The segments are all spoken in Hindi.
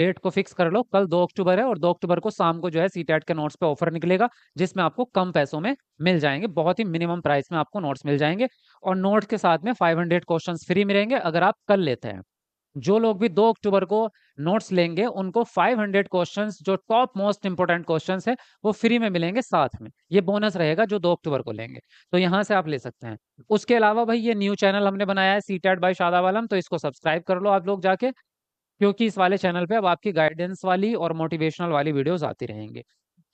डेट को फिक्स कर लो, कल 2 अक्टूबर है और 2 अक्टूबर को शाम को जो है सीटेट के नोट्स पे ऑफर निकलेगा, जिसमें आपको कम पैसों में मिल जाएंगे, बहुत ही मिनिमम प्राइस में आपको नोट्स मिल जाएंगे। और नोट के साथ में 500 क्वेश्चंस फ्री मिलेंगे अगर आप कल लेते हैं। जो लोग भी 2 अक्टूबर को नोट्स लेंगे उनको 500 क्वेश्चंस जो टॉप मोस्ट इंपोर्टेंट क्वेश्चंस है वो फ्री में मिलेंगे साथ में। ये बोनस रहेगा जो 2 अक्टूबर को लेंगे, तो यहाँ से आप ले सकते हैं। उसके अलावा भाई ये न्यू चैनल हमने बनाया है सीटेट बाय शादाब आलम, तो इसको सब्सक्राइब कर लो आप लोग जाके, क्योंकि इस वाले चैनल पे अब आपकी गाइडेंस वाली और मोटिवेशनल वाली वीडियोस आती रहेंगी।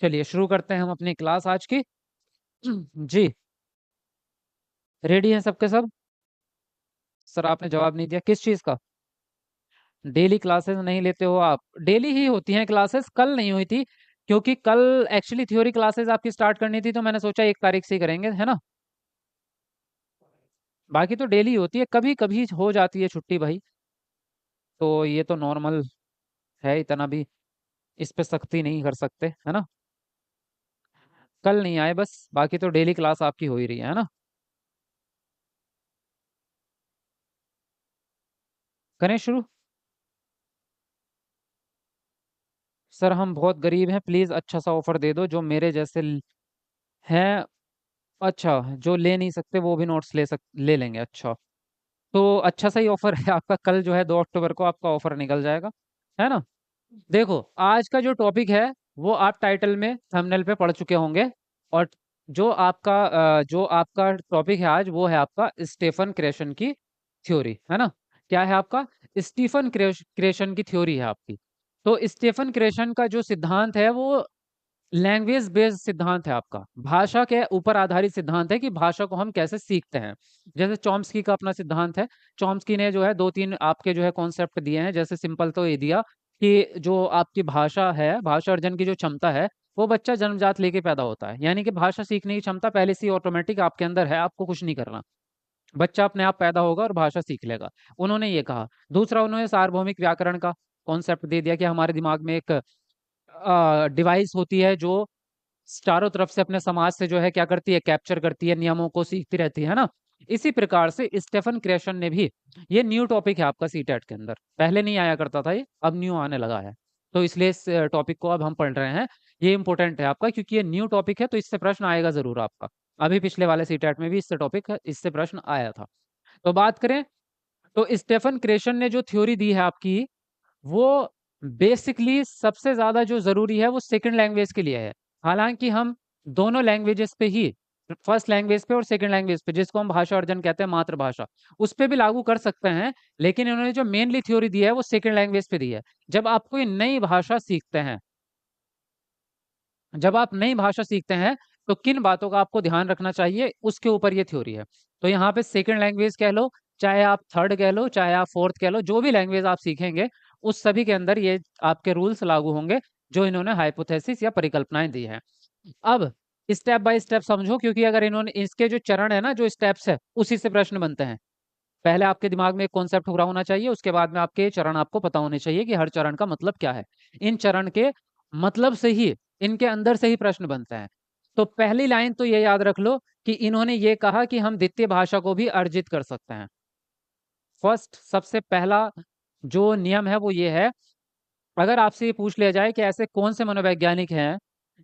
चलिए शुरू करते हैं हम अपनी क्लास आज की। जी, रेडी हैं सबके सब? सर आपने जवाब नहीं दिया, किस चीज़ का? डेली क्लासेस नहीं लेते हो आप? डेली ही होती हैं क्लासेस, कल नहीं हुई थी, क्योंकि कल एक्चुअली थ्योरी क्लासेस आपकी स्टार्ट करनी थी, तो मैंने सोचा 1 तारीख से ही करेंगे, है ना। बाकी तो डेली होती है, कभी कभी हो जाती है छुट्टी भाई, तो ये तो नॉर्मल है, इतना भी इस पे सख्ती नहीं कर सकते, है ना। कल नहीं आए बस, बाकी तो डेली क्लास आपकी हो ही रही है ना। करें शुरू? सर हम बहुत गरीब हैं, प्लीज अच्छा सा ऑफर दे दो जो मेरे जैसे हैं। अच्छा, जो ले नहीं सकते वो भी नोट्स ले लेंगे, अच्छा। तो अच्छा सा ही ऑफर है आपका, कल जो है 2 अक्टूबर को आपका ऑफर निकल जाएगा, है ना। देखो, आज का जो टॉपिक है वो आप टाइटल में थंबनेल पे पढ़ चुके होंगे। और जो आपका टॉपिक है आज वो है आपका स्टीफन क्रेशन की थ्योरी, है ना। क्या है आपका? स्टीफन क्रेशन की थ्योरी है आपकी। तो स्टीफन क्रेशन का जो सिद्धांत है वो लैंग्वेज बेस्ड सिद्धांत है आपका, भाषा के ऊपर आधारित सिद्धांत है कि भाषा को हम कैसे सीखते हैं। जैसे चॉम्स्की का अपना सिद्धांत है, चॉम्स्की ने जो है 2-3 आपके जो है कॉन्सेप्ट दिए हैं। जैसे सिंपल तो ये दिया कि जो आपकी भाषा है, भाषा अर्जन की जो क्षमता है, वो बच्चा जन्मजात लेके पैदा होता है, यानी कि भाषा सीखने की क्षमता पहले से ही ऑटोमेटिक आपके अंदर है, आपको कुछ नहीं करना। बच्चा अपने आप पैदा होगा और भाषा सीख लेगा, उन्होंने ये कहा। दूसरा, उन्होंने सार्वभौमिक व्याकरण का कॉन्सेप्ट दे दिया कि हमारे दिमाग में एक डिवाइस होती है जो चारों तरफ से अपने समाज से जो है क्या करती है, कैप्चर करती है, नियमों को सीखती रहती है ना। इसी प्रकार से स्टेफन क्रेशन ने भी, ये न्यू टॉपिक है आपका सीटेट के अंदर, पहले नहीं आया करता था ये, अब न्यू आने लगा है। तो इसलिए इस टॉपिक को अब हम पढ़ रहे हैं। ये इंपॉर्टेंट है आपका क्योंकि ये न्यू टॉपिक है, तो इससे प्रश्न आएगा जरूर आपका। अभी पिछले वाले सीटेट में भी इससे प्रश्न आया था। तो बात करें, तो स्टेफन क्रेशन ने जो थ्योरी दी है आपकी, वो बेसिकली सबसे ज्यादा जो जरूरी है वो सेकंड लैंग्वेज के लिए है। हालांकि हम दोनों लैंग्वेजेस पे ही, फर्स्ट लैंग्वेज पे और सेकंड लैंग्वेज पे, जिसको हम भाषा अर्जन कहते हैं, मातृभाषा, उस पे भी लागू कर सकते हैं। लेकिन इन्होंने जो मेनली थ्योरी दी है वो सेकंड लैंग्वेज पे दी है। जब आप कोई नई भाषा सीखते हैं, जब आप नई भाषा सीखते हैं तो किन बातों का आपको ध्यान रखना चाहिए, उसके ऊपर ये थ्योरी है। तो यहाँ पे सेकंड लैंग्वेज कह लो, चाहे आप थर्ड कह लो, चाहे आप फोर्थ कह लो, जो भी लैंग्वेज आप सीखेंगे उस सभी के अंदर ये आपके रूल्स लागू होंगे जो इन्होंने हाइपोथेसिस या परिकल्पनाएं दी है। अब स्टेप बाय स्टेप समझो, क्योंकि अगर इन्होंने इसके जो चरण है ना, जो स्टेप्स है, उसी से प्रश्न बनते हैं। पहले आपके दिमाग में एक कॉन्सेप्ट पूरा होना चाहिए, उसके बाद में आपके चरण आपको पता होने चाहिए कि हर चरण का मतलब क्या है। इन चरण के मतलब से ही, इनके अंदर से ही प्रश्न बनते हैं। तो पहली लाइन तो ये याद रख लो कि इन्होंने ये कहा कि हम द्वितीय भाषा को भी अर्जित कर सकते हैं। फर्स्ट, सबसे पहला जो नियम है वो ये है, अगर आपसे ये पूछ लिया जाए कि ऐसे कौन से मनोवैज्ञानिक हैं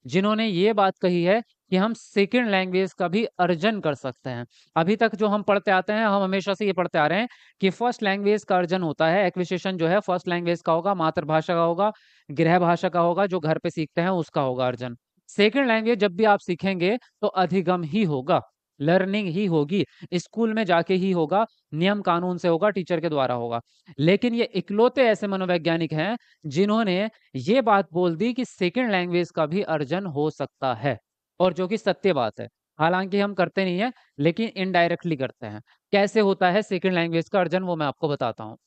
जिन्होंने ये बात कही है कि हम सेकंड लैंग्वेज का भी अर्जन कर सकते हैं। अभी तक जो हम पढ़ते आते हैं, हम हमेशा से ये पढ़ते आ रहे हैं कि फर्स्ट लैंग्वेज का अर्जन होता है, एक्विजिशन जो है फर्स्ट लैंग्वेज का होगा, मातृभाषा का होगा, गृह भाषा का होगा, जो घर पे सीखते हैं उसका होगा अर्जन। सेकंड लैंग्वेज जब भी आप सीखेंगे तो अधिगम ही होगा, लर्निंग ही होगी, स्कूल में जाके ही होगा, नियम कानून से होगा, टीचर के द्वारा होगा। लेकिन ये इकलौते ऐसे मनोवैज्ञानिक हैं जिन्होंने ये बात बोल दी कि सेकंड लैंग्वेज का भी अर्जन हो सकता है, और जो कि सत्य बात है। हालांकि हम करते नहीं है, लेकिन इनडायरेक्टली करते हैं। कैसे होता है सेकंड लैंग्वेज का अर्जन, वो मैं आपको बताता हूँ।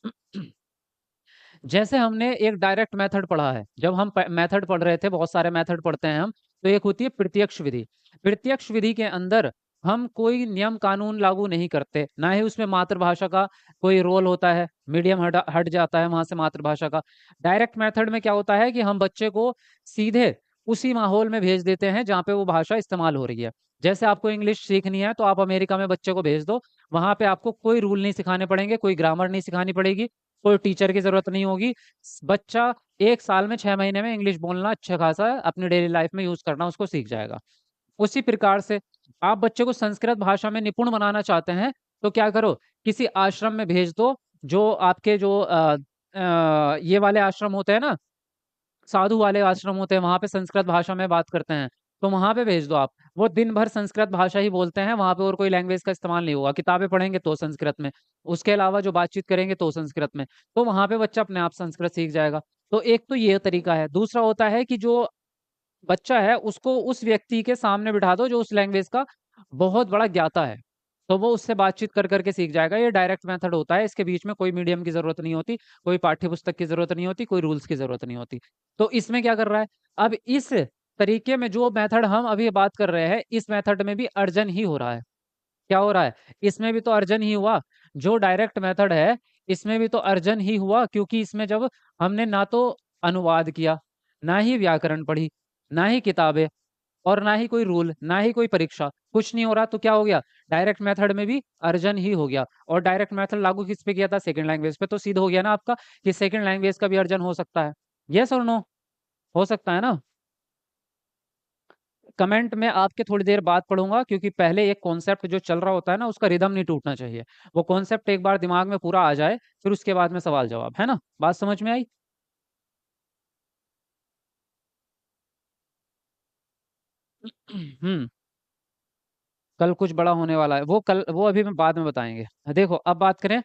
जैसे हमने एक डायरेक्ट मेथड पढ़ा है, जब हम मेथड पढ़ रहे थे, बहुत सारे मेथड पढ़ते हैं हम, तो एक होती है प्रत्यक्ष विधि। प्रत्यक्ष विधि के अंदर हम कोई नियम कानून लागू नहीं करते, ना ही उसमें मातृभाषा का कोई रोल होता है, मीडियम हट हट जाता है वहां से मातृभाषा का। डायरेक्ट मेथड में क्या होता है कि हम बच्चे को सीधे उसी माहौल में भेज देते हैं जहाँ पे वो भाषा इस्तेमाल हो रही है। जैसे आपको इंग्लिश सीखनी है तो आप अमेरिका में बच्चे को भेज दो, वहां पे आपको कोई रूल नहीं सिखाने पड़ेंगे, कोई ग्रामर नहीं सिखानी पड़ेगी, कोई टीचर की जरूरत नहीं होगी। बच्चा 1 साल में 6 महीने में इंग्लिश बोलना अच्छा खासा अपनी डेली लाइफ में यूज करना उसको सीख जाएगा। उसी प्रकार से आप बच्चे को संस्कृत भाषा में निपुण बनाना चाहते हैं तो क्या करो, किसी आश्रम में भेज दो। जो आपके जो ये वाले आश्रम होते हैं ना, साधु वाले आश्रम होते हैं, वहां पे संस्कृत भाषा में बात करते हैं, तो वहां पे भेज दो आप। वो दिन भर संस्कृत भाषा ही बोलते हैं, वहां पे और कोई लैंग्वेज का इस्तेमाल नहीं होगा। किताबें पढ़ेंगे तो संस्कृत में, उसके अलावा जो बातचीत करेंगे तो संस्कृत में। तो वहां पे बच्चा अपने आप संस्कृत सीख जाएगा। तो एक तो ये तरीका है। दूसरा होता है कि जो बच्चा है उसको उस व्यक्ति के सामने बिठा दो जो उस लैंग्वेज का बहुत बड़ा ज्ञाता है, तो वो उससे बातचीत कर करके सीख जाएगा। ये डायरेक्ट मेथड होता है, इसके बीच में कोई मीडियम की जरूरत नहीं होती, कोई पाठ्य पुस्तक की जरूरत नहीं होती, कोई रूल्स की जरूरत नहीं होती। तो इसमें क्या कर रहा है, अब इस तरीके में जो मेथड हम अभी बात कर रहे हैं, इस मेथड में भी अर्जन ही हो रहा है। क्या हो रहा है, इसमें भी तो अर्जन ही हुआ। जो डायरेक्ट मेथड है इसमें भी तो अर्जन ही हुआ, क्योंकि इसमें जब हमने ना तो अनुवाद किया, ना ही व्याकरण पढ़ी, ना ही किताबें, और ना ही कोई रूल, ना ही कोई परीक्षा, कुछ नहीं हो रहा, तो क्या हो गया, डायरेक्ट मेथड में भी अर्जन ही हो गया। और डायरेक्ट मेथड लागू किस पे किया था, सेकंड लैंग्वेज पे, तो सीधा हो गया ना आपका कि सेकंड लैंग्वेज का भी अर्जन हो सकता है। यस और नो, हो सकता है ना। कमेंट में आपके थोड़ी देर बाद पढ़ूंगा, क्योंकि पहले एक कॉन्सेप्ट जो चल रहा होता है ना उसका रिदम नहीं टूटना चाहिए। वो कॉन्सेप्ट एक बार दिमाग में पूरा आ जाए, फिर उसके बाद में सवाल जवाब, है ना। बात समझ में आई। हम्म। कल कुछ बड़ा होने वाला है, वो कल, वो अभी मैं बाद में बताएंगे। देखो अब बात करें,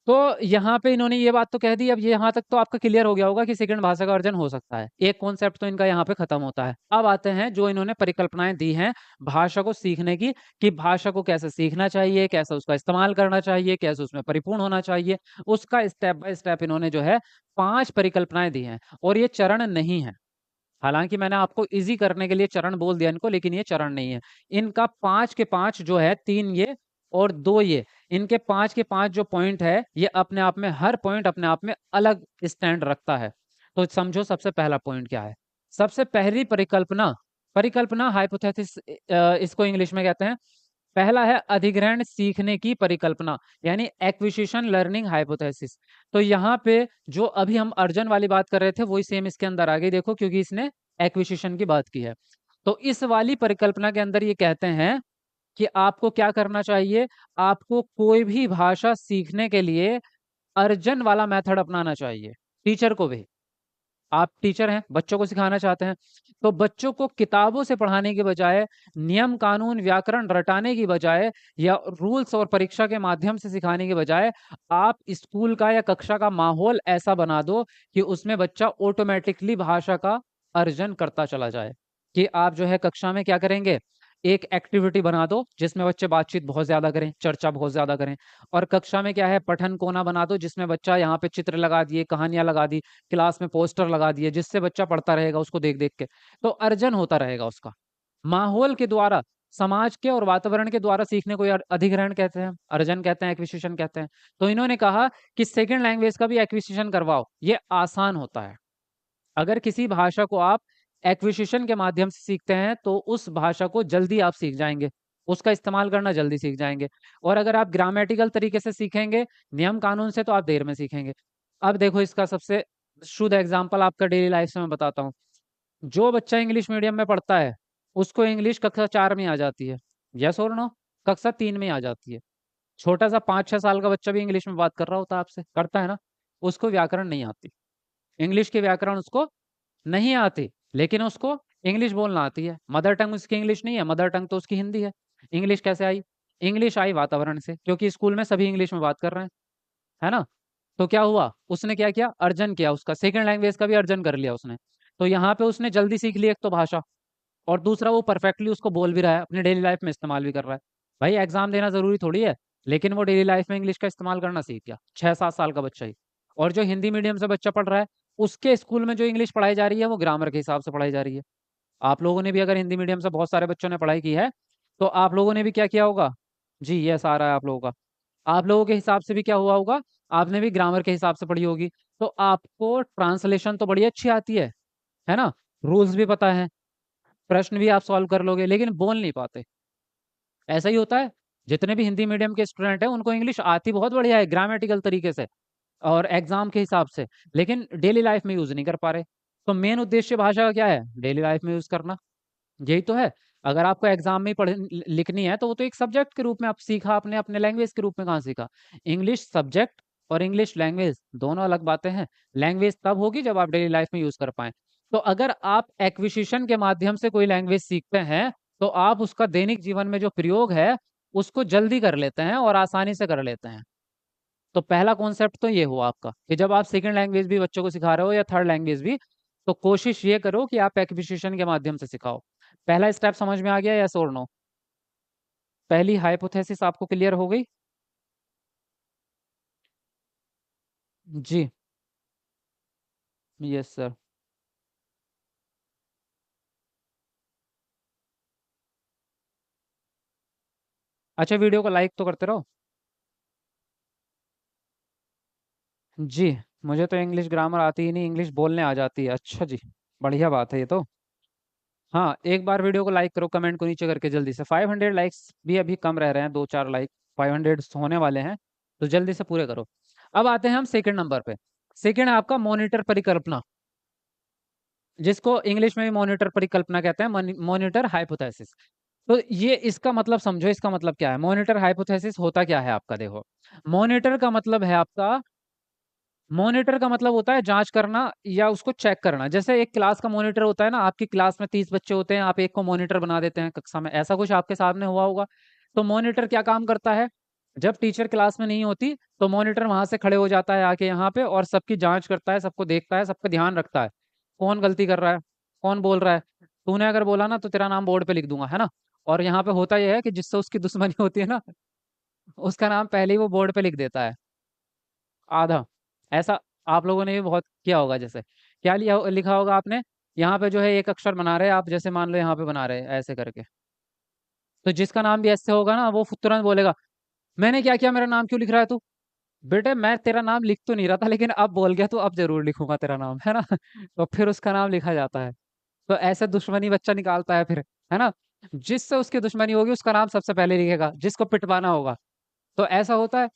तो यहाँ पे इन्होंने ये बात तो कह दी। अब ये यहाँ तक तो आपका क्लियर हो गया होगा कि सेकंड भाषा का अर्जन हो सकता है। एक कॉन्सेप्ट तो इनका यहाँ पे खत्म होता है। अब आते हैं जो इन्होंने परिकल्पनाएं दी हैं भाषा को सीखने की, कि भाषा को कैसे सीखना चाहिए, कैसे उसका इस्तेमाल करना चाहिए, कैसे उसमें परिपूर्ण होना चाहिए। उसका स्टेप बाय स्टेप इन्होंने जो है 5 परिकल्पनाएं दी हैं, और ये चरण नहीं है। हालांकि मैंने आपको इजी करने के लिए चरण बोल दिया इनको, लेकिन ये चरण नहीं है। इनका 5 के 5 जो है, 3 ये और 2 ये, इनके 5 के 5 जो पॉइंट है, ये अपने आप में, हर पॉइंट अपने आप में अलग स्टैंड रखता है। तो समझो सबसे पहला पॉइंट क्या है। सबसे पहली परिकल्पना, परिकल्पना हाइपोथेसिस इसको इंग्लिश में कहते हैं। पहला है अधिग्रहण सीखने की परिकल्पना, यानी एक्विजिशन लर्निंग हाइपोथेसिस। तो यहाँ पे जो अभी हम अर्जन वाली बात कर रहे थे वही सेम इसके अंदर आ गई, देखो, क्योंकि इसने एक्विजिशन की बात की है। तो इस वाली परिकल्पना के अंदर ये कहते हैं कि आपको क्या करना चाहिए, आपको कोई भी भाषा सीखने के लिए अर्जन वाला मेथड अपनाना चाहिए। टीचर को भी, आप टीचर हैं, बच्चों को सिखाना चाहते हैं, तो बच्चों को किताबों से पढ़ाने के बजाय, नियम कानून व्याकरण रटाने की बजाय, या रूल्स और परीक्षा के माध्यम से सिखाने के बजाय, आप स्कूल का या कक्षा का माहौल ऐसा बना दो कि उसमें बच्चा ऑटोमेटिकली भाषा का अर्जन करता चला जाए। कि आप जो है कक्षा में क्या करेंगे, एक एक्टिविटी बना दो जिसमें बच्चे बातचीत बहुत ज्यादा करें, चर्चा बहुत ज्यादा करें। और कक्षा में क्या है, पठन कोना बना दो जिसमें बच्चा यहाँ पे चित्र लगा दिए, कहानियां लगा दी, क्लास में पोस्टर लगा दिए, जिससे बच्चा पढ़ता रहेगा उसको देख देख के, तो अर्जन होता रहेगा उसका। माहौल के द्वारा, समाज के और वातावरण के द्वारा सीखने को यार अधिग्रहण कहते हैं, अर्जन कहते हैं, एक्विजिशन कहते हैं। तो इन्होंने कहा कि सेकंड लैंग्वेज का भी एक्विजिशन करवाओ, ये आसान होता है। अगर किसी भाषा को आप एक्विजिशन के माध्यम से सीखते हैं तो उस भाषा को जल्दी आप सीख जाएंगे, उसका इस्तेमाल करना जल्दी सीख जाएंगे। और अगर आप ग्रामेटिकल तरीके से सीखेंगे, नियम कानून से, तो आप देर में सीखेंगे। अब देखो इसका सबसे शुद्ध एग्जाम्पल आपका डेली लाइफ से मैं बताता हूँ। जो बच्चा इंग्लिश मीडियम में पढ़ता है उसको इंग्लिश कक्षा 4 में आ जाती है, यस और नो, कक्षा 3 में आ जाती है। छोटा सा 5-6 साल का बच्चा भी इंग्लिश में बात कर रहा होता है आपसे, करता है ना, उसको व्याकरण नहीं आती, इंग्लिश के व्याकरण उसको नहीं आती, लेकिन उसको इंग्लिश बोलना आती है। मदर टंग उसकी इंग्लिश नहीं है, मदर टंग तो उसकी हिंदी है। इंग्लिश कैसे आई, इंग्लिश आई वातावरण से, क्योंकि स्कूल में सभी इंग्लिश में बात कर रहे हैं, है ना। तो क्या हुआ, उसने क्या किया, अर्जन किया, उसका सेकंड लैंग्वेज का भी अर्जन कर लिया उसने। तो यहाँ पे उसने जल्दी सीख ली एक तो भाषा, और दूसरा वो परफेक्टली उसको बोल भी रहा है, अपनी डेली लाइफ में इस्तेमाल भी कर रहा है। भाई एग्जाम देना जरूरी थोड़ी है, लेकिन वो डेली लाइफ में इंग्लिश का इस्तेमाल करना सीख गया, 6-7 साल का बच्चा ही। और जो हिंदी मीडियम से बच्चा पढ़ रहा है, उसके स्कूल में जो इंग्लिश पढ़ाई जा रही है वो ग्रामर के हिसाब से पढ़ाई जा रही है। आप लोगों ने भी, अगर हिंदी मीडियम से बहुत सारे बच्चों ने पढ़ाई की है, तो आप लोगों ने भी क्या किया होगा, जी यस आ रहा है आप लोगों का, आप लोगों के हिसाब से भी क्या हुआ होगा, आपने भी ग्रामर के हिसाब से पढ़ी होगी। तो आपको ट्रांसलेशन तो बड़ी अच्छी आती है ना, रूल्स भी पता है, प्रश्न भी आप सॉल्व कर लोगे, लेकिन बोल नहीं पाते। ऐसा ही होता है, जितने भी हिंदी मीडियम के स्टूडेंट हैं उनको इंग्लिश आती बहुत बढ़िया है ग्रामेटिकल तरीके से, और एग्जाम के हिसाब से, लेकिन डेली लाइफ में यूज नहीं कर पा रहे। तो मेन उद्देश्य भाषा का क्या है? डेली लाइफ में यूज करना, यही तो है। अगर आपको एग्जाम में पढ़ लिखनी है तो वो तो एक सब्जेक्ट के रूप में आप सीखा, आपने अपने लैंग्वेज के रूप में कहाँ सीखा? इंग्लिश सब्जेक्ट और इंग्लिश लैंग्वेज दोनों अलग बातें हैं। लैंग्वेज तब होगी जब आप डेली लाइफ में यूज कर पाए। तो अगर आप एक्विजिशन के माध्यम से कोई लैंग्वेज सीखते हैं तो आप उसका दैनिक जीवन में जो प्रयोग है उसको जल्दी कर लेते हैं और आसानी से कर लेते हैं। तो पहला कॉन्सेप्ट तो ये हुआ आपका कि जब आप सेकंड लैंग्वेज भी बच्चों को सिखा रहे हो या थर्ड लैंग्वेज भी, तो कोशिश ये करो कि आप एक्विजिशन के माध्यम से सिखाओ। पहला स्टेप समझ में आ गया, यस और नो? पहली हाइपोथेसिस आपको क्लियर हो गई? जी। Yes sir. अच्छा, वीडियो को लाइक तो करते रहो। जी। मुझे तो इंग्लिश ग्रामर आती ही नहीं, इंग्लिश बोलने आ जाती है। अच्छा जी, बढ़िया बात है ये तो। हाँ, एक बार वीडियो को लाइक करो, कमेंट को नीचे करके जल्दी से। 500 लाइक्स भी अभी कम रह रहे हैं, 2-4 लाइक। 500 होने वाले हैं, तो जल्दी से पूरे करो। अब आते हैं हम सेकंड नंबर पे। सेकंड है आपका मॉनिटर परिकल्पना, जिसको इंग्लिश में भी मॉनिटर परिकल्पना कहते हैं, मॉनिटर हाइपोथेसिस। तो ये इसका मतलब समझो, इसका मतलब क्या है? मॉनिटर हाइपोथेसिस होता क्या है आपका? देखो, मॉनिटर का मतलब है आपका, मॉनिटर का मतलब होता है जांच करना या उसको चेक करना। जैसे एक क्लास का मॉनिटर होता है ना, आपकी क्लास में 30 बच्चे होते हैं, आप एक को मॉनिटर बना देते हैं कक्षा में, ऐसा कुछ आपके सामने हुआ होगा। तो मॉनिटर क्या काम करता है? जब टीचर क्लास में नहीं होती तो मॉनिटर वहां से खड़े हो जाता है आके यहाँ पे, और सबकी जांच करता है, सबको देखता है, सबका ध्यान रखता है। कौन गलती कर रहा है, कौन बोल रहा है। तूने अगर बोला ना तो तेरा नाम बोर्ड पे लिख दूंगा, है ना। और यहाँ पे होता यह है कि जिससे उसकी दुश्मनी होती है ना, उसका नाम पहले ही वो बोर्ड पे लिख देता है, आधा। ऐसा आप लोगों ने भी बहुत किया होगा। जैसे क्या लिया लिखा होगा आपने? यहाँ पे जो है एक अक्षर बना रहे हैं आप, जैसे मान लो यहाँ पे बना रहे हैं ऐसे करके, तो जिसका नाम भी ऐसे होगा ना वो तुरंत बोलेगा, मैंने क्या किया, मेरा नाम क्यों लिख रहा है तू? बेटे मैं तेरा नाम लिख तो नहीं रहा था, लेकिन अब बोल गया तो अब जरूर लिखूंगा तेरा नाम, है ना। तो फिर उसका नाम लिखा जाता है। तो ऐसे दुश्मनी बच्चा निकालता है फिर, है ना। जिससे उसकी दुश्मनी होगी उसका नाम सबसे पहले लिखेगा, जिसको पिटवाना होगा। तो ऐसा होता है।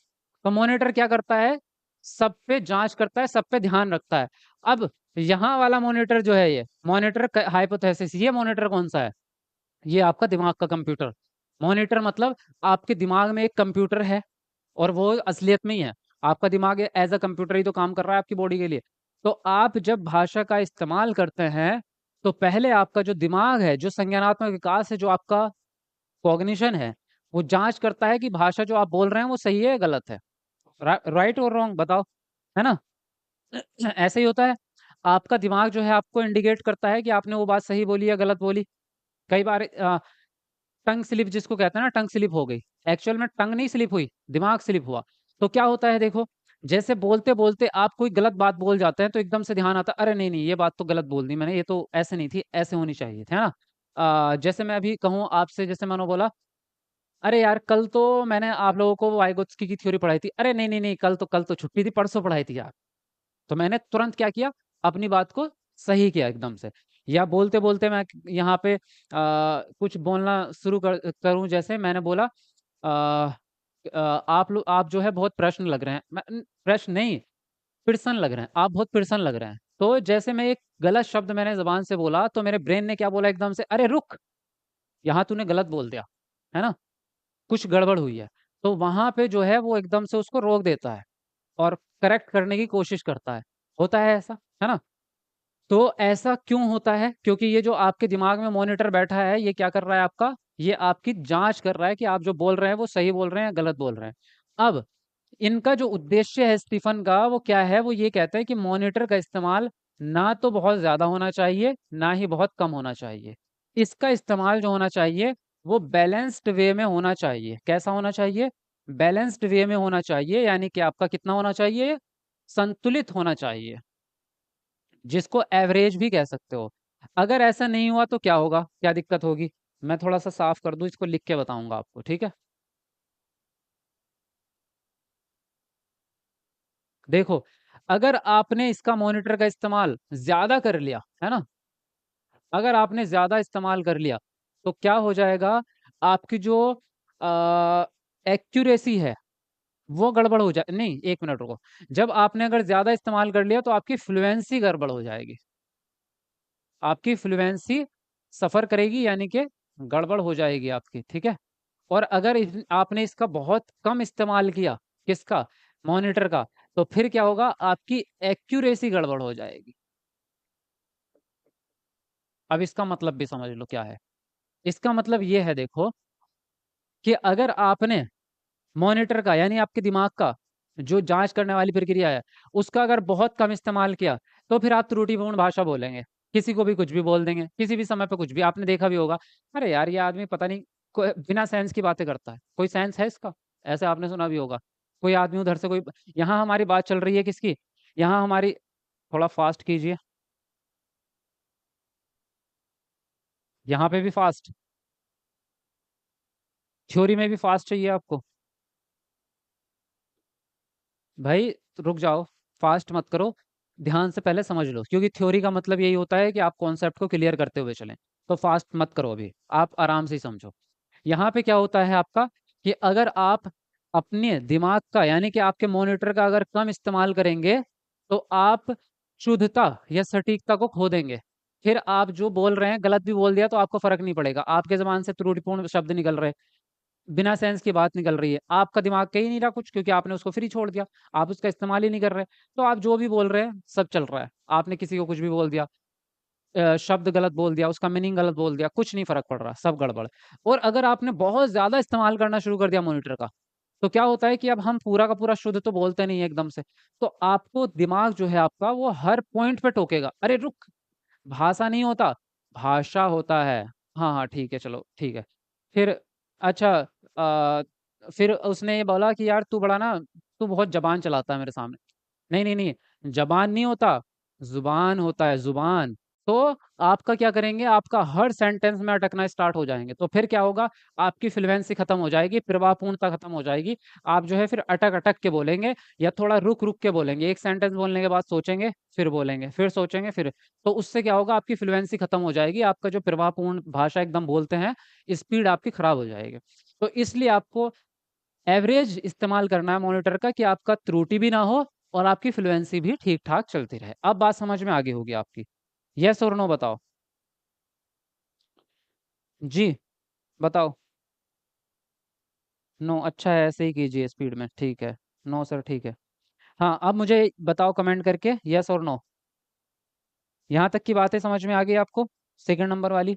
तो मॉनिटर क्या करता है? सब पे जांच करता है, सब पे ध्यान रखता है। अब यहाँ वाला मॉनिटर जो है, ये मॉनिटर हाइपोथेसिस, ये मॉनिटर कौन सा है? ये आपका दिमाग का कंप्यूटर। मॉनिटर मतलब आपके दिमाग में एक कंप्यूटर है, और वो असलियत में ही है। आपका दिमाग एज अ कंप्यूटर ही तो काम कर रहा है आपकी बॉडी के लिए। तो आप जब भाषा का इस्तेमाल करते हैं तो पहले आपका जो दिमाग है, जो संज्ञानात्मक विकास है, जो आपका कॉग्निशन है, वो जांच करता है कि भाषा जो आप बोल रहे हैं वो सही है या गलत है। राइट और रॉन्ग बताओ, है ना। ऐसे ही होता है। आपका दिमाग जो है आपको इंडिकेट करता है कि आपने वो बात सही बोली या गलत बोली। कई बार टंग स्लिप जिसको कहते हैं ना, टंग स्लिप हो गई। एक्चुअल में टंग नहीं स्लिप हुई, दिमाग स्लिप हुआ। तो क्या होता है देखो, जैसे बोलते बोलते आप कोई गलत बात बोल जाते हैं तो एकदम से ध्यान आता है, अरे नहीं नहीं ये बात तो गलत बोल दी मैंने, ये तो ऐसे नहीं थी, ऐसे होनी चाहिए थी, है ना। जैसे मैं अभी कहूँ आपसे, जैसे मैंने बोला, अरे यार कल तो मैंने आप लोगों को वाइगोत्स्की की थ्योरी पढ़ाई थी, अरे नहीं नहीं नहीं कल तो छुट्टी थी, परसों पढ़ाई थी यार। तो मैंने तुरंत क्या किया, अपनी बात को सही किया एकदम से। या बोलते बोलते मैं यहाँ पे कुछ बोलना शुरू करूं, जैसे मैंने बोला, आ, आप जो है बहुत प्रश्न लग रहे हैं, प्रश्न नहीं, प्रसन्न लग रहे हैं, आप बहुत प्रसन्न लग रहे हैं। तो जैसे मैं एक गलत शब्द मैंने जबान से बोला तो मेरे ब्रेन ने क्या बोला एकदम से, अरे रुक, यहाँ तूने गलत बोल दिया, है ना, कुछ गड़बड़ हुई है। तो वहां पे जो है वो एकदम से उसको रोक देता है और करेक्ट करने की कोशिश करता है। होता है ऐसा, है ना। तो ऐसा क्यों होता है? क्योंकि ये जो आपके दिमाग में मॉनिटर बैठा है, ये क्या कर रहा है आपका, ये आपकी जांच कर रहा है कि आप जो बोल रहे हैं वो सही बोल रहे हैं या गलत बोल रहे हैं। अब इनका जो उद्देश्य है स्टीफन का, वो क्या है? वो ये कहते हैं कि मॉनिटर का इस्तेमाल ना तो बहुत ज्यादा होना चाहिए, ना ही बहुत कम होना चाहिए। इसका इस्तेमाल जो होना चाहिए वो बैलेंस्ड वे में होना चाहिए। कैसा होना चाहिए? बैलेंस्ड वे में होना चाहिए, यानी कि आपका कितना होना चाहिए? संतुलित होना चाहिए, जिसको एवरेज भी कह सकते हो। अगर ऐसा नहीं हुआ तो क्या होगा, क्या दिक्कत होगी? मैं थोड़ा सा साफ कर दूं, इसको लिख के बताऊंगा आपको, ठीक है। देखो, अगर आपने इसका मॉनिटर का इस्तेमाल ज्यादा कर लिया, है ना, अगर आपने ज्यादा इस्तेमाल कर लिया तो क्या हो जाएगा? आपकी जो एक्यूरेसी है वो गड़बड़ हो जाए, नहीं, 1 मिनट रुको। जब आपने अगर ज़्यादा इस्तेमाल कर लिया तो आपकी फ्लुएंसी गड़बड़ हो जाएगी। आपकी फ्लुएंसी सफ़र करेगी, यानी कि गड़बड़ हो जाएगी आपकी, ठीक है? और अगर आपने इसका बहुत कम इस्तेमाल किया, किसका? मॉनिटर का, तो फिर क्या होगा? आपकी एक्यूरेसी गड़बड़ हो जाएगी। अब इसका मतलब भी समझ लो क्या है। इसका मतलब ये है, देखो, कि अगर आपने मॉनिटर का, यानी आपके दिमाग का जो जांच करने वाली प्रक्रिया है, उसका अगर बहुत कम इस्तेमाल किया, तो फिर आप त्रुटिपूर्ण भाषा बोलेंगे। किसी को भी कुछ भी बोल देंगे, किसी भी समय पे कुछ भी। आपने देखा भी होगा, अरे यार ये आदमी पता नहीं बिना सेंस की बातें करता है, कोई सेंस है इसका? ऐसे आपने सुना भी होगा। कोई आदमी उधर से कोई, यहाँ हमारी बात चल रही है किसकी? यहाँ हमारी, थोड़ा फास्ट कीजिए, यहाँ पे भी फास्ट, थ्योरी में भी फास्ट चाहिए आपको? भाई रुक जाओ, फास्ट मत करो, ध्यान से पहले समझ लो, क्योंकि थ्योरी का मतलब यही होता है कि आप कॉन्सेप्ट को क्लियर करते हुए चलें। तो फास्ट मत करो अभी, आप आराम से ही समझो। यहाँ पे क्या होता है आपका, कि अगर आप अपने दिमाग का, यानी कि आपके मॉनिटर का अगर कम इस्तेमाल करेंगे, तो आप शुद्धता या सटीकता को खो देंगे। फिर आप जो बोल रहे हैं, गलत भी बोल दिया तो आपको फर्क नहीं पड़ेगा, आपके जबान से त्रुटिपूर्ण शब्द निकल रहे, बिना सेंस की बात निकल रही है, आपका दिमाग कह ही नहीं रहा कुछ, क्योंकि आपने उसको फ्री छोड़ दिया, आप उसका इस्तेमाल ही नहीं कर रहे। तो आप जो भी बोल रहे हैं सब चल रहा है, आपने किसी को कुछ भी बोल दिया, शब्द गलत बोल दिया, उसका मीनिंग गलत बोल दिया, कुछ नहीं फर्क पड़ रहा, सब गड़बड़। और अगर आपने बहुत ज्यादा इस्तेमाल करना शुरू कर दिया मॉनिटर का, तो क्या होता है कि अब हम पूरा का पूरा शुद्ध तो बोलते नहीं है एकदम से, तो आपको दिमाग जो है आपका, वो हर पॉइंट पे टोकेगा, अरे रुक, भाषा नहीं होता, भाषा होता है। हाँ हाँ ठीक है, चलो ठीक है। फिर अच्छा, फिर उसने ये बोला कि यार तू बड़ा ना, तू बहुत जबान चलाता है मेरे सामने। नहीं नहीं नहीं, जबान नहीं होता, जुबान होता है, जुबान। तो आपका क्या करेंगे, आपका हर सेंटेंस में अटकना स्टार्ट हो जाएंगे, तो फिर क्या होगा, आपकी फ्लुएंसी खत्म हो जाएगी, प्रवाहपूर्णता खत्म हो जाएगी। आप जो है फिर अटक अटक के बोलेंगे, या थोड़ा रुक रुक के बोलेंगे, एक सेंटेंस बोलने के बाद सोचेंगे, फिर बोलेंगे, फिर सोचेंगे, फिर। तो उससे क्या होगा, आपकी फ्लुएंसी खत्म हो जाएगी, आपका जो प्रवाहपूर्ण भाषा एकदम बोलते हैं, स्पीड आपकी खराब हो जाएगी। तो इसलिए आपको एवरेज इस्तेमाल करना है मॉनिटर का, कि आपका त्रुटि भी ना हो और आपकी फ्लुएंसी भी ठीक ठाक चलती रहे। अब बात समझ में आगे होगी आपकी, यस और नो बताओ। जी, बताओ। नो, अच्छा है, ऐसे ही कीजिए स्पीड में, ठीक है। नो सर, ठीक है। हाँ, अब मुझे बताओ कमेंट करके, यस और नो। यहाँ तक की बातें समझ में आ गई आपको, सेकंड नंबर वाली?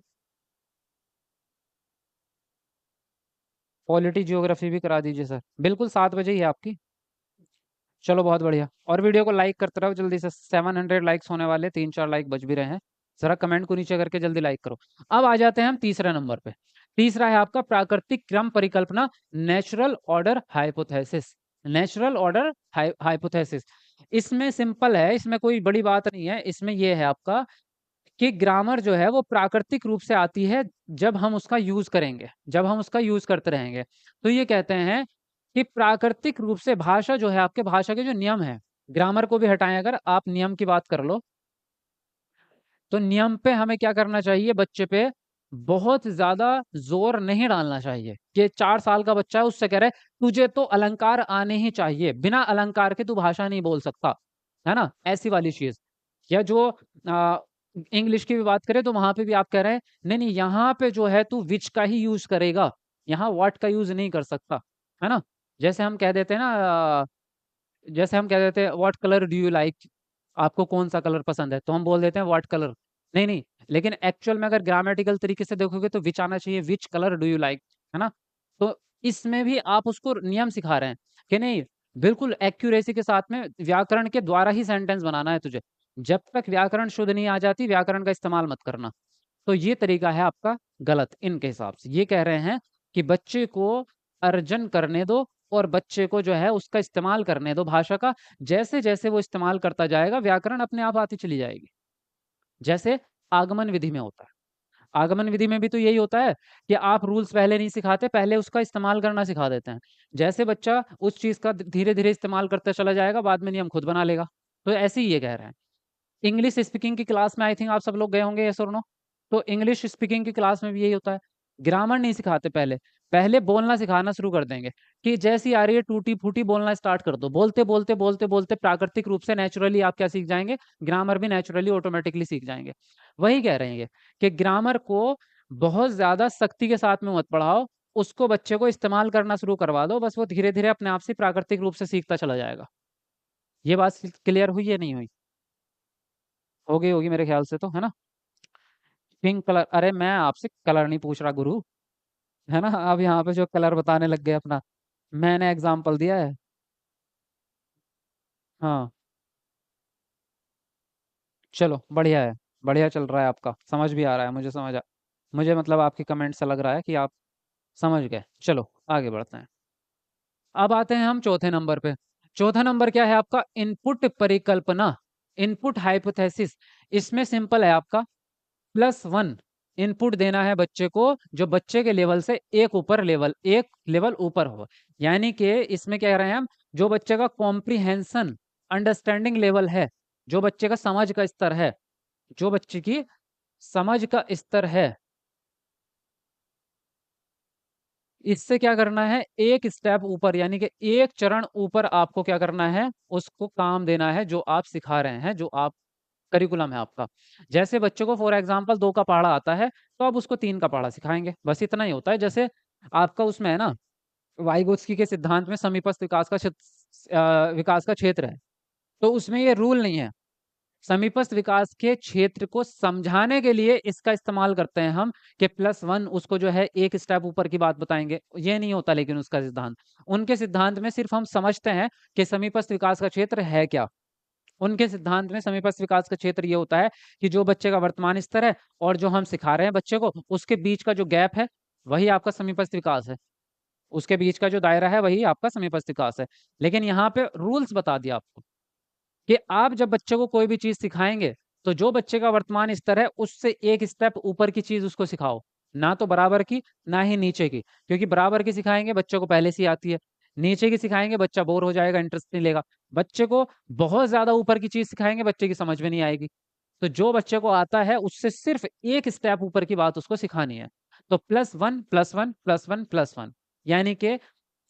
पॉलिटी जियोग्राफी भी करा दीजिए सर, बिल्कुल 7 बजे ही है आपकी। चलो बहुत बढ़िया, और वीडियो को लाइक करते रहो जल्दी से, 700 लाइक्स होने वाले, 3-4 लाइक बच भी रहे हैं। जरा कमेंट को नीचे करके जल्दी लाइक करो। अब आ जाते हैं हम तीसरे नंबर पे। तीसरा है आपका प्राकृतिक क्रम परिकल्पना, natural order hypothesis. Natural order hypothesis, इसमें सिंपल है, इसमें कोई बड़ी बात नहीं है। इसमें यह है आपका, कि ग्रामर जो है वो प्राकृतिक रूप से आती है, जब हम उसका यूज करेंगे, जब हम उसका यूज करते रहेंगे। तो ये कहते हैं कि प्राकृतिक रूप से भाषा जो है, आपके भाषा के जो नियम है, ग्रामर को भी हटाएं, अगर आप नियम की बात कर लो, तो नियम पे हमें क्या करना चाहिए, बच्चे पे बहुत ज्यादा जोर नहीं डालना चाहिए। कि 4 साल का बच्चा है, उससे कह रहे तुझे तो अलंकार आने ही चाहिए, बिना अलंकार के तू भाषा नहीं बोल सकता, है ना, ऐसी वाली चीज। या जो इंग्लिश की भी बात करें, तो वहां पे भी आप कह रहे हैं नहीं नहीं, यहाँ पे जो है तू विच का ही यूज करेगा, यहाँ व्हाट का यूज नहीं कर सकता, है ना। जैसे हम कह देते हैं ना, जैसे हम कह देते हैं what colour do you like, आपको कौन सा कलर पसंद है, तो हम बोल देते हैं व्हाट कलर। नहीं नहीं, लेकिन एक्चुअल में अगर ग्रामेटिकल तरीके से देखोगे तो विच आना चाहिए, which colour do you like, है ना। तो इसमें भी आप उसको नियम सिखा रहे हैं, कि नहीं, बिल्कुल एक्यूरेसी के साथ में व्याकरण के द्वारा ही सेंटेंस बनाना है तुझे, जब तक व्याकरण शुद्ध नहीं आ जाती व्याकरण का इस्तेमाल मत करना। तो ये तरीका है आपका गलत, इनके हिसाब से ये कह रहे हैं कि बच्चे को अर्जन करने दो, और बच्चे को जो है उसका इस्तेमाल करने दो भाषा का, जैसे जैसे वो इस्तेमाल करता जाएगा व्याकरण अपने आप आती चली जाएगी। जैसे आगमन विधि में होता है, आगमन विधि में भी तो यही होता है, कि आप रूल्स पहले नहीं सिखाते, पहले उसका इस्तेमाल करना सिखा देते हैं। जैसे बच्चा उस चीज का धीरे धीरे इस्तेमाल करता चला जाएगा, बाद में नियम खुद बना लेगा। तो ऐसे ही ये कह रहे हैं। इंग्लिश स्पीकिंग की क्लास में आई थिंक आप सब लोग गए होंगे, यस और नो। तो इंग्लिश स्पीकिंग की क्लास में भी यही होता है, ग्रामर नहीं सिखाते पहले, पहले बोलना सिखाना शुरू कर देंगे कि जैसी आ रही है टूटी फूटी बोलना स्टार्ट कर दो, बोलते बोलते बोलते बोलते प्राकृतिक रूप से नेचुरली आप क्या सीख जाएंगे, ग्रामर भी नेचुरली ऑटोमेटिकली सीख जाएंगे। वही कह रहे हैं ये कि ग्रामर को बहुत ज्यादा सख्ती के साथ में मत पढ़ाओ, उसको बच्चे को इस्तेमाल करना शुरू करवा दो, बस वो धीरे धीरे अपने आप से प्राकृतिक रूप से सीखता चला जाएगा। ये बात क्लियर हुई या नहीं हुई? हो गई होगी मेरे ख्याल से, तो है ना। पिंक कलर, अरे मैं आपसे कलर नहीं पूछ रहा गुरु, है ना। आप यहाँ पे जो कलर बताने लग गए अपना, मैंने एग्जाम्पल दिया है। हाँ, चलो बढ़िया है, बढ़िया चल रहा है आपका, समझ भी आ रहा है, मुझे मुझे मतलब आपके कमेंट से लग रहा है कि आप समझ गए। चलो आगे बढ़ते हैं। अब आते हैं हम चौथे नंबर पे। चौथा नंबर क्या है आपका, इनपुट परिकल्पना, इनपुट हाइपोथेसिस। इसमें सिंपल है आपका, +1 इनपुट देना है बच्चे को, जो बच्चे के लेवल से एक लेवल ऊपर हो। यानी कि इसमें क्या कह रहे हैं हम, जो बच्चे का कॉम्प्रिहेंशन अंडरस्टैंडिंग लेवल है, जो बच्चे का समझ का स्तर है, जो बच्चे की समझ का स्तर है, इससे क्या करना है, एक स्टेप ऊपर, यानी कि एक चरण ऊपर आपको क्या करना है, उसको काम देना है जो आप सिखा रहे हैं, जो आप करिकुलम है आपका। जैसे बच्चों को फॉर एग्जांपल 2 का पहाड़ा आता है, तो आप उसको 3 का पहाड़ा सिखाएंगे, बस इतना ही होता है। जैसे आपका उसमें है ना, वाइगोत्स्की के सिद्धांत में समीपस्थ विकास का क्षेत्र है, तो उसमें ये रूल नहीं है। समीपस्थ विकास के क्षेत्र को समझाने के लिए इसका इस्तेमाल करते हैं हम, कि +1 उसको जो है एक स्टेप ऊपर की बात बताएंगे, ये नहीं होता लेकिन उसका सिद्धांत। उनके सिद्धांत में सिर्फ हम समझते हैं कि समीपस्थ विकास का क्षेत्र है क्या। उनके सिद्धांत में समीपस्थ विकास का क्षेत्र ये होता है कि जो बच्चे का वर्तमान स्तर है और जो हम सिखा रहे हैं बच्चे को, उसके बीच का जो गैप है, वही आपका समीपस्थ विकास है। उसके बीच का जो दायरा है वही आपका समीपस्थ विकास है। लेकिन यहाँ पे रूल्स बता दिया आपको कि आप जब बच्चे को कोई भी चीज सिखाएंगे, तो जो बच्चे का वर्तमान स्तर है उससे एक स्टेप ऊपर की चीज उसको सिखाओ, ना तो बराबर की, ना ही नीचे की। क्योंकि बराबर की सिखाएंगे बच्चे को पहले से ही आती है, नीचे की सिखाएंगे बच्चा बोर हो जाएगा, इंटरेस्ट नहीं लेगा। बच्चे को बहुत ज्यादा ऊपर की चीज सिखाएंगे, बच्चे की समझ में नहीं आएगी। तो जो बच्चे को आता है उससे सिर्फ एक स्टेप ऊपर की बात उसको सिखानी है। तो +1 +1 +1 +1, यानी कि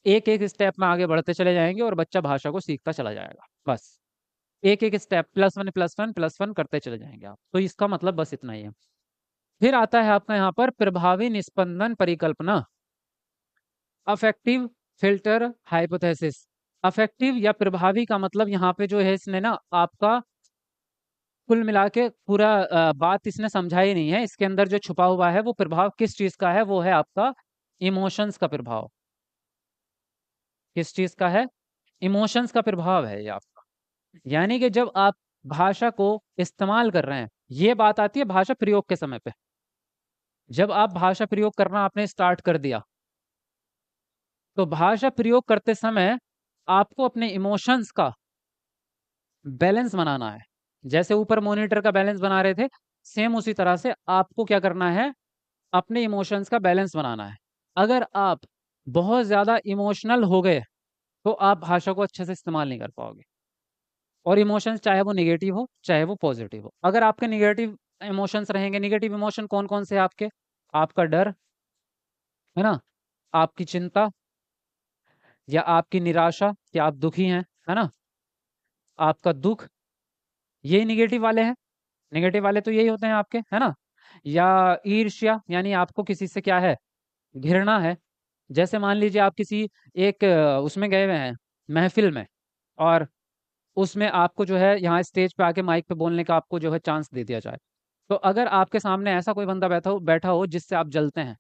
एक एक स्टेप में आगे बढ़ते चले जाएंगे और बच्चा भाषा को सीखता चला जाएगा, बस। एक एक स्टेप +1 +1 +1 करते चले जाएंगे आप, तो इसका मतलब बस इतना ही है। फिर आता है आपका यहाँ पर प्रभावी निस्पंदन परिकल्पना, अफेक्टिव फिल्टर हाइपोथेसिस। अफेक्टिव या प्रभावी का मतलब यहाँ पे जो है, इसने ना आपका कुल मिला के पूरा बात इसने समझा ही नहीं है। इसके अंदर जो छुपा हुआ है वो प्रभाव किस चीज का है, वो है आपका इमोशंस का प्रभाव। किस चीज का है, इमोशंस का प्रभाव है ये आपका। यानी कि जब आप भाषा को इस्तेमाल कर रहे हैं, ये बात आती है भाषा प्रयोग के समय पे। जब आप भाषा प्रयोग करना आपने स्टार्ट कर दिया, तो भाषा प्रयोग करते समय आपको अपने इमोशंस का बैलेंस बनाना है। जैसे ऊपर मॉनिटर का बैलेंस बना रहे थे, सेम उसी तरह से आपको क्या करना है, अपने इमोशंस का बैलेंस बनाना है। अगर आप बहुत ज्यादा इमोशनल हो गए, तो आप भाषा को अच्छे से इस्तेमाल नहीं कर पाओगे। और इमोशंस चाहे वो निगेटिव हो चाहे वो पॉजिटिव हो, अगर आपके निगेटिव इमोशंस रहेंगे, निगेटिव इमोशन कौन कौन से हैं आपके, आपका डर, है ना, आपकी चिंता, या आपकी निराशा कि आप दुखी हैं, है ना, आपका दुख, ये निगेटिव वाले हैं। नेगेटिव वाले तो यही होते हैं आपके, है ना। या ईर्ष्या, यानी आपको किसी से क्या है, घृणा है। जैसे मान लीजिए आप किसी एक उसमें गए हुए हैं, महफिल में, और उसमें आपको जो है यहाँ स्टेज पे आके माइक पे बोलने का आपको जो है चांस दे दिया जाए, तो अगर आपके सामने ऐसा कोई बंदा बैठा हो जिससे आप जलते हैं,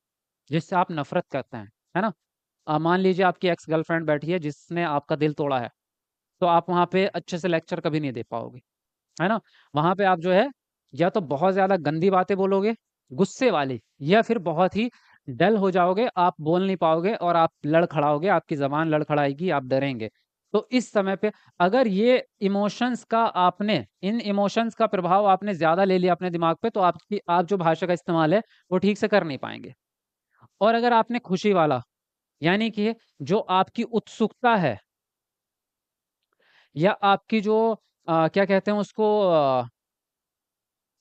जिससे आप नफरत करते हैं, है ना। मान लीजिए आपकी एक्स गर्लफ्रेंड बैठी है जिसने आपका दिल तोड़ा है, तो आप वहाँ पे अच्छे से लेक्चर कभी नहीं दे पाओगे, है ना। वहाँ पे आप जो है, या तो बहुत ज्यादा गंदी बातें बोलोगे, गुस्से वाली, या फिर बहुत ही डल हो जाओगे, आप बोल नहीं पाओगे और आप लड़खड़ाओगे, आपकी जबान लड़खड़ाएगी, आप डरेंगे। तो इस समय पे अगर ये इमोशंस का आपने, इन इमोशंस का प्रभाव आपने ज्यादा ले लिया अपने दिमाग पे, तो आप जो भाषा का इस्तेमाल है वो ठीक से कर नहीं पाएंगे। और अगर आपने खुशी वाला, यानी कि जो आपकी उत्सुकता है, या आपकी जो क्या कहते हैं उसको,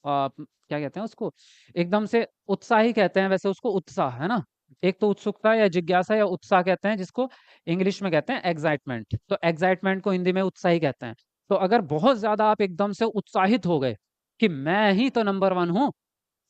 क्या कहते हैं उसको, एकदम से उत्साही कहते हैं वैसे उसको, उत्साह, है ना, एक तो उत्सुकता या जिज्ञासा या उत्साह कहते हैं, जिसको इंग्लिश में कहते हैं एक्साइटमेंट। तो एक्साइटमेंट को हिंदी में उत्साह ही कहते हैं। तो अगर बहुत ज्यादा आप एकदम से उत्साहित हो गए कि मैं ही तो नंबर वन हूँ,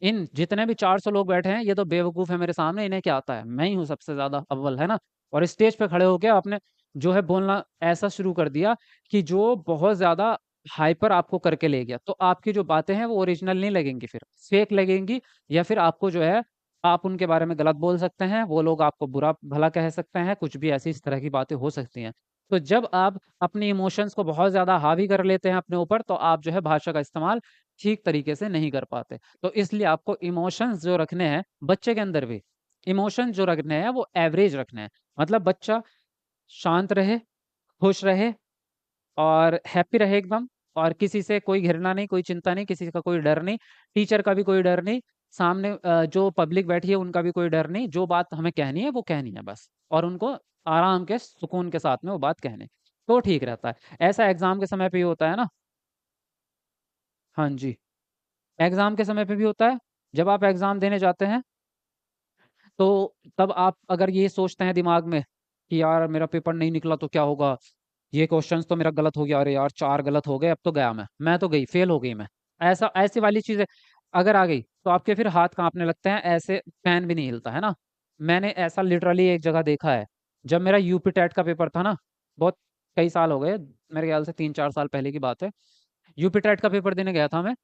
इन जितने भी 400 लोग बैठे हैं ये तो बेवकूफ है मेरे सामने, इन्हें क्या आता है, मैं ही हूँ सबसे ज्यादा अव्वल, है ना। और स्टेज पे खड़े होके आपने जो है बोलना ऐसा शुरू कर दिया कि जो बहुत ज्यादा हाइपर आपको करके ले गया, तो आपकी जो बातें हैं वो ओरिजिनल नहीं लगेंगी, फिर फेक लगेंगी। या फिर आपको जो है आप उनके बारे में गलत बोल सकते हैं, वो लोग आपको बुरा भला कह सकते हैं, कुछ भी ऐसी इस तरह की बातें हो सकती हैं। तो जब आप अपने इमोशंस को बहुत ज्यादा हावी कर लेते हैं अपने ऊपर, तो आप जो है भाषा का इस्तेमाल ठीक तरीके से नहीं कर पाते। तो इसलिए आपको इमोशंस जो रखने हैं बच्चे के अंदर भी, इमोशंस जो रखने हैं वो एवरेज रखने हैं। मतलब बच्चा शांत रहे, खुश रहे और हैप्पी रहे एकदम, और किसी से कोई घृणा नहीं, कोई चिंता नहीं, किसी का कोई डर नहीं, टीचर का भी कोई डर नहीं, सामने जो पब्लिक बैठी है उनका भी कोई डर नहीं। जो बात हमें कहनी है वो कहनी है बस, और उनको आराम के सुकून के साथ में वो बात कहने, तो ठीक रहता है। ऐसा एग्जाम के समय पे ही होता है ना। हाँ जी, एग्जाम के समय पे भी होता है। जब आप एग्जाम देने जाते हैं तो तब आप अगर ये सोचते हैं दिमाग में कि यार मेरा पेपर नहीं निकला तो क्या होगा, ये क्वेश्चंस तो मेरा गलत हो गया, अरे यार 4 गलत हो गए, अब तो गया मैं तो गई, फेल हो गई मैं, ऐसा ऐसी वाली चीजें अगर आ गई तो आपके फिर हाथ कांपने लगते हैं, ऐसे पेन भी नहीं हिलता, है ना। मैंने ऐसा लिटरली एक जगह देखा है। जब मेरा यूपी टेट का पेपर था ना, बहुत कई साल हो गए, मेरे ख्याल से 3-4 साल पहले की बात है। यूपी टेट का पेपर देने गया था मैं।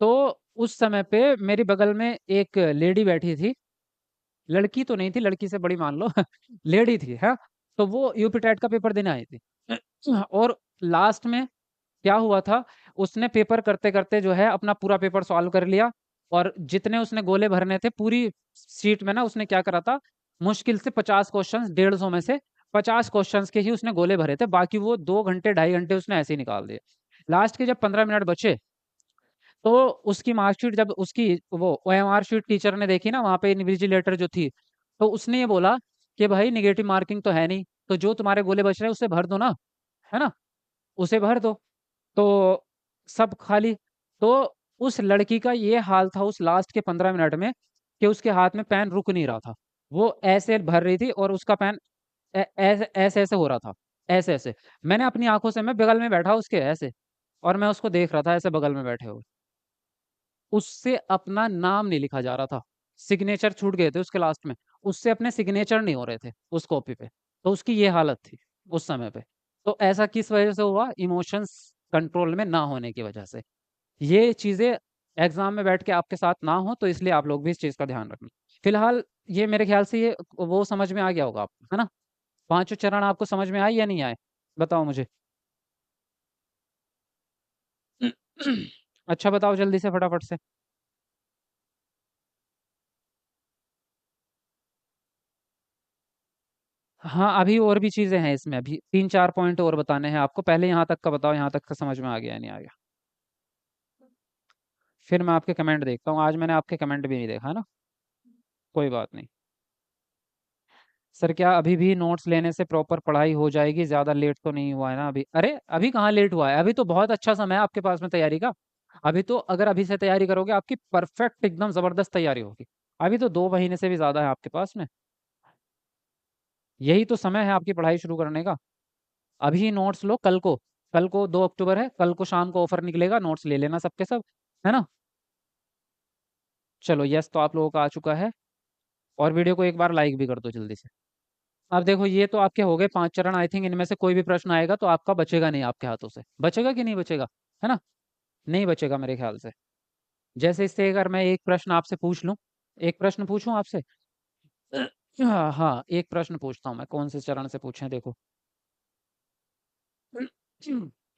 तो उस समय पे मेरी बगल में एक लेडी बैठी थी, लड़की तो नहीं थी, लड़की से बड़ी मान लो लेडी थी, है। तो वो यूपी टेट का पेपर देने आई थी और लास्ट में क्या हुआ था, उसने पेपर करते करते जो है अपना पूरा पेपर सॉल्व कर लिया। और जितने उसने गोले भरने थे पूरी शीट में ना, उसने क्या करा था, मुश्किल से 50 क्वेश्चंस, 150 में से 50 क्वेश्चंस के ही उसने गोले भरे थे, बाकी वो 2 घंटे 2.5 घंटे उसने ऐसे ही निकाल दिए। लास्ट के जब 15 मिनट बचे, तो उसकी मार्कशीट जब उसकी वो ओएमआर शीट टीचर ने देखी ना, वहां पे इन्विजिलेटर जो थी, तो उसने ये बोला कि भाई निगेटिव मार्किंग तो है नहीं, तो जो तुम्हारे गोले बच रहे हैं उसे भर दो ना, है ना, उसे भर दो। तो सब खाली। तो उस लड़की का ये हाल था उस लास्ट के 15 मिनट में कि उसके हाथ में पेन रुक नहीं रहा था, वो ऐसे भर रही थी और उसका पेन ऐसे ऐसे ऐसे हो रहा था, ऐसे ऐसे। मैंने अपनी आंखों से, मैं बगल में बैठा उसके ऐसे, और मैं उसको देख रहा था ऐसे बगल में बैठे हुए, उससे अपना नाम नहीं लिखा जा रहा था, सिग्नेचर छूट गए थे उसके लास्ट में, उससे अपने सिग्नेचर नहीं हो रहे थे उस कॉपी पे। तो उसकी ये हालत थी उस समय पे। तो ऐसा किस वजह से हुआ, इमोशंस कंट्रोल में ना होने की वजह से। ये चीजें एग्जाम में बैठ के आपके साथ ना हो, तो इसलिए आप लोग भी इस चीज का ध्यान रखना। फिलहाल ये मेरे ख्याल से ये वो समझ में आ गया होगा आपको, है ना। पांचों चरण आपको समझ में आए या नहीं आए, बताओ मुझे। अच्छा बताओ जल्दी से, फटाफट से। हाँ, अभी और भी चीजें हैं इसमें, अभी 3-4 पॉइंट और बताने हैं आपको। पहले यहाँ तक का बताओ, यहाँ तक का समझ में आ गया या नहीं आ गया। फिर मैं आपके कमेंट देखता हूँ, आज मैंने आपके कमेंट भी नहीं देखा, है ना। कोई बात नहीं। सर क्या अभी भी नोट्स लेने से प्रॉपर पढ़ाई हो जाएगी, ज्यादा लेट तो नहीं हुआ है ना अभी। अरे अभी कहाँ लेट हुआ है, अभी तो बहुत अच्छा समय है आपके पास में तैयारी का। अभी तो अगर अभी से तैयारी करोगे आपकी परफेक्ट एकदम जबरदस्त तैयारी होगी। अभी तो 2 महीने से भी ज्यादा है आपके पास में। यही तो समय है आपकी पढ़ाई शुरू करने का। अभी नोट्स लो, कल को 2 अक्टूबर है, कल को शाम को ऑफर निकलेगा, नोट्स ले लेना सबके सब, है ना। चलो यस तो आप लोगों का आ चुका है। और वीडियो को एक बार लाइक भी कर दो जल्दी से। अब देखो ये तो आपके हो गए 5 चरण, आई थिंक इनमें से कोई भी प्रश्न आएगा तो आपका बचेगा नहीं, आपके हाथों से बचेगा कि नहीं बचेगा, है ना। नहीं बचेगा मेरे ख्याल से। जैसे इससे अगर मैं एक प्रश्न आपसे पूछ लूं, एक प्रश्न पूछूं आपसे। हाँ हाँ, एक प्रश्न पूछता हूँ मैं, कौन से चरण से पूछें देखो।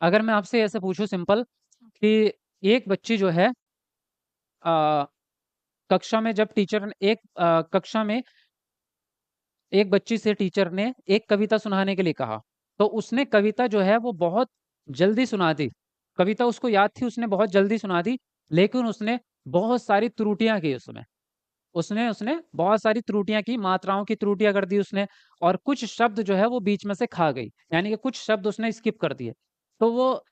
अगर मैं आपसे ऐसे पूछूं सिंपल कि एक बच्ची जो है आ, कक्षा में जब टीचर ने कक्षा में एक बच्ची से टीचर ने एक कविता सुनाने के लिए कहा, तो उसने कविता जो है वो बहुत जल्दी सुना दी। कविता उसको याद थी, उसने बहुत जल्दी सुना दी, लेकिन उसने बहुत सारी त्रुटियां की उसमें। उसने उसने बहुत सारी त्रुटियां की, मात्राओं की त्रुटियां कर दी उसने, और कुछ शब्द जो है वो बीच में से खा गई, यानी कि कुछ शब्द उसने स्किप कर दिए। तो वो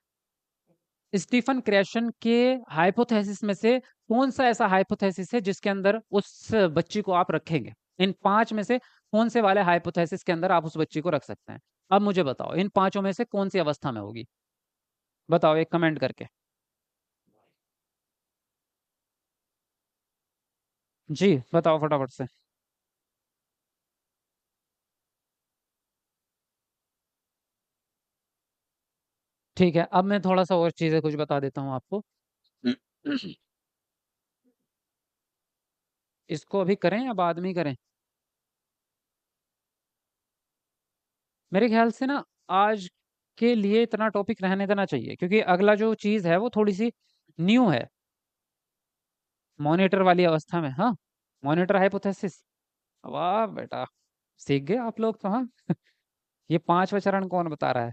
स्टीफन क्रैशन के हाइपोथेसिस में से कौन सा ऐसा हाइपोथेसिस है जिसके अंदर उस बच्ची को आप रखेंगे। इन 5 में से कौन से वाले हाइपोथेसिस के अंदर आप उस बच्ची को रख सकते हैं? अब मुझे बताओ इन पाँचों में से कौन-सी अवस्था में होगी? बताओ एक कमेंट करके। जी, बताओ फटाफट से। ठीक है, अब मैं थोड़ा-सा और चीज़ें कुछ बता देता हूँ आपको। इसको अभी करें या बाद में ही करें? मेरे ख्याल से ना आज के लिए इतना टॉपिक रहने देना चाहिए क्योंकि अगला जो चीज़ है वो थोड़ी-सी न्यू है, मॉनिटर वाली अवस्था में। हाँ, मॉनिटर हाइपोथेसिस। वाह बेटा! सीख गए आप लोग तो हाँ। ये 5वाँ चरण कौन बता रहा है?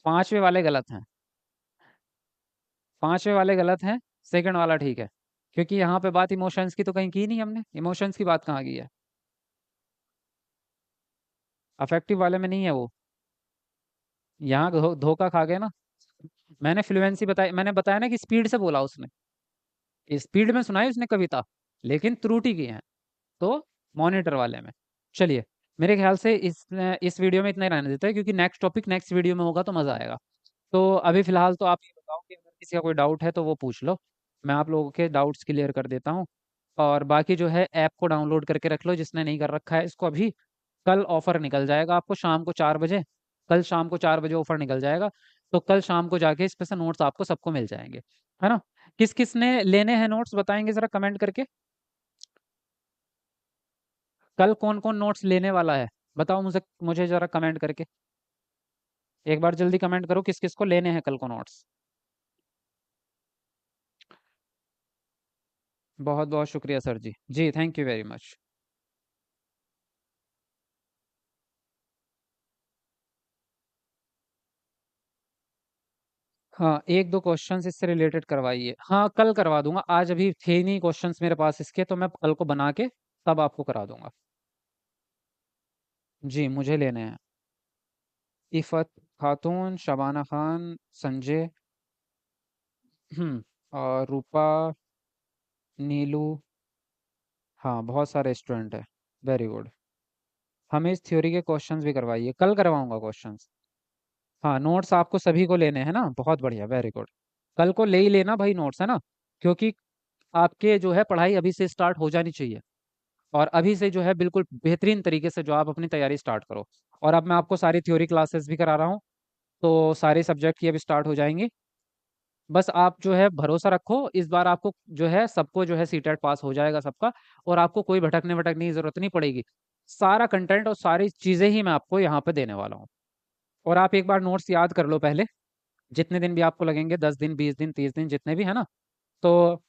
5वें वाले गलत हैं, 5वें वाले गलत हैं, सेकंड वाला ठीक है। क्योंकि यहाँ पे बात इमोशंस की तो कहीं की नहीं हमने, इमोशंस की बात कहाँ की है? अफेक्टिव वाले में नहीं है वो, यहाँ धोखा खा गए ना। मैंने फ्लुएंसी बताई, मैंने बताया ना कि स्पीड से बोला उसने, स्पीड में सुनाई उसने कविता, लेकिन त्रुटि की है, तो मॉनिटर वाले में। चलिए, मेरे ख्याल से इस वीडियो में इतना ही रहने देते हैं क्योंकि नेक्स्ट टॉपिक नेक्स्ट वीडियो में होगा तो मज़ा आएगा। तो अभी फ़िलहाल तो आप ये बताओ कि अगर किसी का कोई डाउट है तो वो पूछ लो, मैं आप लोगों के डाउट्स क्लियर कर देता हूँ। और बाकी जो है ऐप को डाउनलोड करके रख लो जिसने नहीं कर रखा है इसको अभी। कल ऑफ़र निकल जाएगा आपको शाम को 4 बजे, कल शाम को 4 बजे ऑफ़र निकल जाएगा। तो कल शाम को जाके इस पे से नोट्स आपको सबको मिल जाएँगे, है ना? किस-किस ने लेने हैं नोट्स बताएँगे ज़रा कमेंट करके? कल कौन-कौन नोट्स लेने वाला है? बताओ मुझे मुझे ज़रा कमेंट करके। एक बार जल्दी कमेंट करो किस-किस को लेने हैं कल को नोट्स? बहुत-बहुत शुक्रिया सर जी। जी, थैंक यू वेरी मच। हाँ, 1-2 क्वेश्चंस इससे रिलेटेड करवाइए। हाँ, कल करवा दूँगा, आज अभी थे नहीं क्वेश्चंस मेरे पास इसके, तो मैं कल को बना के तब आपको करा दूँगा। जी, मुझे लेने हैं। इफ़त खातून, शबाना खान, संजय और रूपा, नीलू, हाँ, बहुत सारे स्टूडेंट हैं। Very good. हमें इस थ्योरी के क्वेश्चंस भी करवाइए, कल करवाऊँगा क्वेश्चंस। हाँ, नोट्स आपको सभी को लेने हैं ना? बहुत बढ़िया, वेरी गुड। कल को ले ही लेना भाई नोट्स, है ना? क्योंकि आपके जो है पढ़ाई अभी से स्टार्ट हो जानी चाहिए और अभी से जो है बिल्कुल बेहतरीन तरीके से जो आप अपनी तैयारी स्टार्ट करो। और अब मैं आपको सारी थ्योरी क्लासेस भी करा रहा हूँ, तो सारे सब्जेक्ट की अभी स्टार्ट हो जाएंगी। बस आप जो है भरोसा रखो, इस बार आपको जो है सबको जो है सीटेट पास हो जाएगा सबका और आपको कोई भटकने-वटकने की ज़रूरत नहीं पड़ेगी। सारा कंटेंट और सारी चीज़ें ही मैं आपको यहाँ पे देने वाला हूँ। और आप एक बार नोट्स याद कर लो पहले, जितने दिन भी आपको लगेंगे 10 दिन, 20 दिन, 30 दिन जितने भी, है ना? तो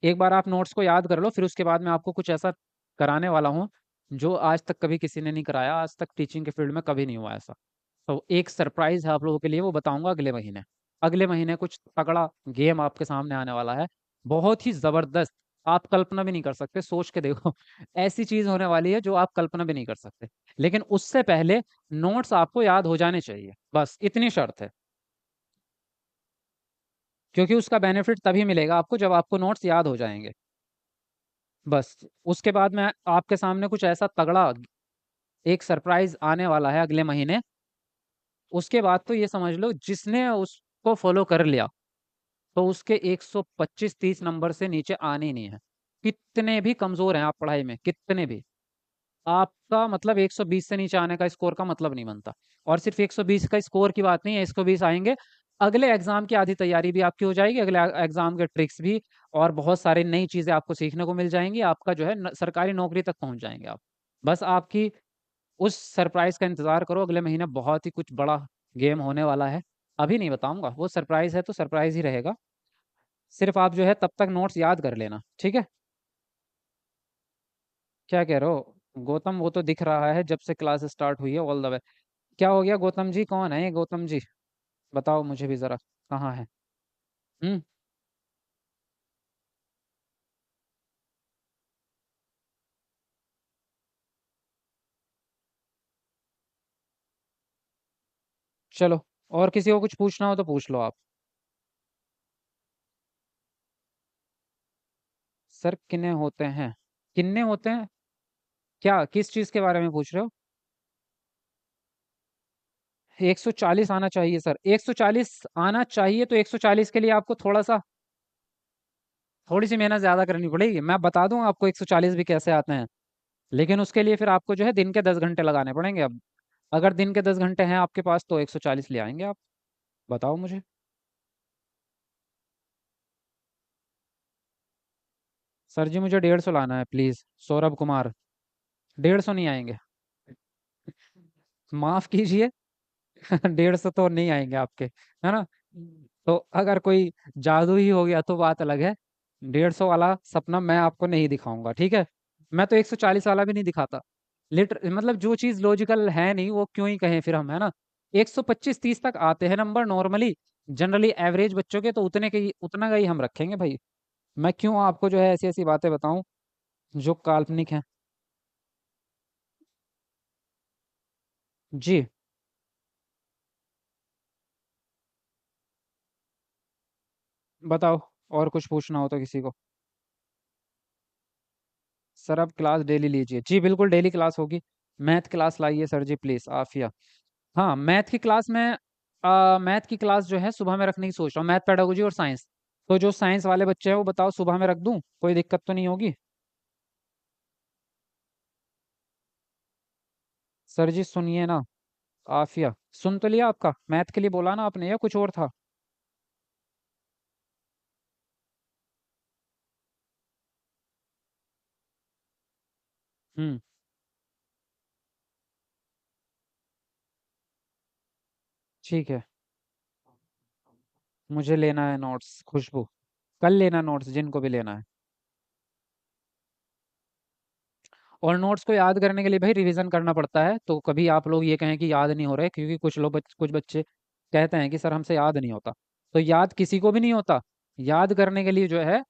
एक बार आप नोट्स को याद कर लो, फिर उसके बाद मैं आपको कुछ ऐसा कराने वाला हूँ, जो आज तक कभी किसी ने नहीं कराया, आज तक टीचिंग के फील्ड में कभी नहीं हुआ ऐसा। तो एक सरप्राइज़ है आप लोगों के लिए, वो बताऊँगा अगले महीने। अगले महीने कुछ तगड़ा गेम आपके सामने आने वाला है, बहुत ही ज़बरदस्त, आप कल्पना भी नहीं कर सकते, सोच के देखो। ऐसी चीज़ होने वाली है जो आप कल्पना भी नहीं कर सकते। लेकिन उससे पहले नोट्स आपको याद हो जाने चाहिए, बस इतनी शर्त है। क्योंकि उसका बेनिफिट तभी मिलेगा आपको जब आपको नोट्स याद हो जाएँगे। बस, उसके बाद मैं आपके सामने कुछ ऐसा तगड़ा एक सरप्राइज़ आने वाला है अगले महीने, उसके बाद तो ये समझ लो जिसने उसको फ़ॉलो कर लिया, तो उसके 125-30 नंबर से नीचे आने ही नहीं है। कितने भी कमज़ोर हैं आप पढ़ाई में, कितने भी। आपका मतलब 120 से नीचे आने का स्कोर का मतलब नहीं बनता। और सिर्फ़ 120 का स्कोर की बात नहीं है, 120 आएँगे, अगले एग्ज़ाम की आधी तैयारी भी आपकी हो जाएगी, अगले एग्ज़ाम के ट्रिक्स भी और बहुत सारी नई चीज़ें आपको सीखने को मिल जाएँगी, आपका जो है न सरकारी नौकरी तक पहुँच जाएँगे आप। बस आपकी उस सरप्राइज़ का इंतज़ार करो, अगले महीने बहुत ही कुछ बड़ा गेम होने वाला है। अभी नहीं बताऊँगा, वो सरप्राइज़ है तो सरप्राइज़ ही रहेगा। सिर्फ़ आप जो है तब तक नोट्स याद कर लेना, ठीक है? क्या कह रहे हो? गौतम वो तो दिख रहा है जब से क्लास स्टार्ट हुई है ऑल द वे। क्या हो गया गौतम जी, कौन है ये गौतम जी? बताओ मुझे भी ज़रा, कहाँ है? हुँ, चलो और किसी को कुछ पूछना हो तो पूछ लो आप। सर किन्हें होते हैं? कितने होते हैं? क्या किस चीज के बारे में पूछ रहे हो? 140 आना चाहिए सर, 140 आना चाहिए, तो 140 के लिए आपको थोड़ी सी मेहनत ज्यादा करनी पड़ेगी। मैं बता दूं आपको 140 भी कैसे आते हैं, लेकिन उसके लिए फिर आपको जो है दिन के 10 घंटे लगाने पड़ेंगे। अब अगर दिन के 10 घंटे हैं आपके पास तो 140 ले आएंगे आप। बताओ मुझे। सर जी मुझे 150 लाना है प्लीज, सौरभ कुमार। 150 नहीं आएंगे। माफ कीजिए। 150 तो नहीं आएंगे आपके, है ना? तो अगर कोई जादू ही हो गया तो बात अलग है। 150 वाला सपना मैं आपको नहीं दिखाऊंगा, ठीक है? मैं तो 140 वाला भी नहीं दिखाता। मतलब जो चीज लॉजिकल है नहीं वो क्यों ही कहें फिर हम, है ना? 125-30 तक आते हैं नंबर नॉर्मली, जनरली एवरेज बच्चों के, तो उतना का ही हम रखेंगे भाई। मैं क्यों आपको जो है ऐसी ऐसी बातें बताऊं जो काल्पनिक हैं। जी। बताओ, और कुछ पूछना हो तो किसी को। सर अब क्लास डेली लीजिए, जी बिल्कुल डेली क्लास होगी। मैथ क्लास लाइए सर जी प्लीज, आफिया। हाँ मैथ की क्लास में, मैथ की क्लास जो है सुबह में रखने की सोच रहा हूँ, मैथ पेडागोजी और साइंस। तो जो साइंस वाले बच्चे हैं वो बताओ सुबह में रख दूं, कोई दिक्कत तो नहीं होगी? सर जी सुनिए ना, आफिया। सुन तो लिया आपका, मैथ के लिए बोला ना आपने, या कुछ और था? हम्म। ठीक है। मुझे लेना है नोट्स, खुशबू। कल लेना नोट्स, जिनको भी लेना है। और नोट्स को याद करने के लिए भाई रिवीजन करना पड़ता है, तो कभी आप लोग ये कहें कि याद नहीं हो रहा है, क्योंकि कुछ बच्चे कहते हैं कि सर हमसे याद नहीं होता। तो याद किसी को भी नहीं होता। याद करने के लिए जो है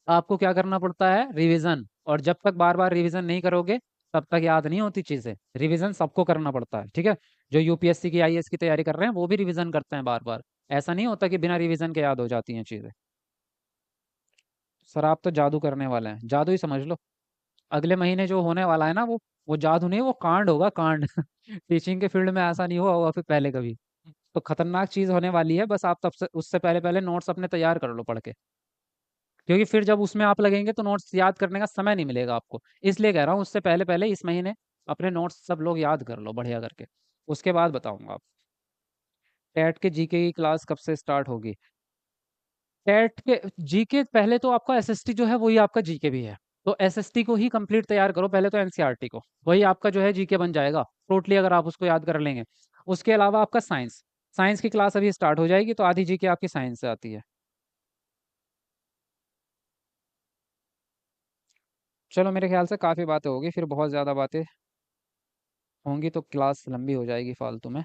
आपको क्या करना पड़ता है, रिवीजन। और जब तक बार बार रिवीजन नहीं करोगे तब तक याद नहीं होती चीजें। रिवीजन सबको करना पड़ता है, ठीक है? जो यूपीएससी की आईएएस की तैयारी कर रहे हैं वो भी रिवीजन करते हैं बार बार। ऐसा नहीं होता कि बिना रिवीजन के याद हो जाती हैं चीजें। सर आप तो जादू करने वाले हैं, जादू ही समझ लो। अगले महीने जो होने वाला है ना, वो जादू नहीं, वो कांड होगा, कांड। टीचिंग के फील्ड में ऐसा नहीं हुआ होगा फिर पहले कभी। तो खतरनाक चीज होने वाली है, बस आप तब से उससे पहले पहले नोट्स अपने तैयार कर लो पढ़ के। क्योंकि फिर जब उसमें आप लगेंगे तो नोट्स याद करने का समय नहीं मिलेगा आपको। इसलिए कह रहा हूँ उससे पहले पहले इस महीने अपने नोट्स सब लोग याद कर लो बढ़िया करके। उसके बाद बताऊंगा आप। टेट के जीके की क्लास कब से स्टार्ट होगी? टेट के जीके पहले तो आपका एसएसटी जो है वही आपका जीके भी है। तो एसएसटी को ही कंप्लीट तैयार करो पहले, तो एनसीईआरटी को, वही आपका जो है जीके बन जाएगा टोटली, अगर आप उसको याद कर लेंगे। उसके अलावा आपका साइंस, साइंस की क्लास अभी स्टार्ट हो जाएगी, तो आधी जीके आपकी साइंस से आती है। चलो मेरे ख्याल से काफ़ी बातें होगी, फिर बहुत ज़्यादा बातें होंगी तो क्लास लंबी हो जाएगी फालतू में।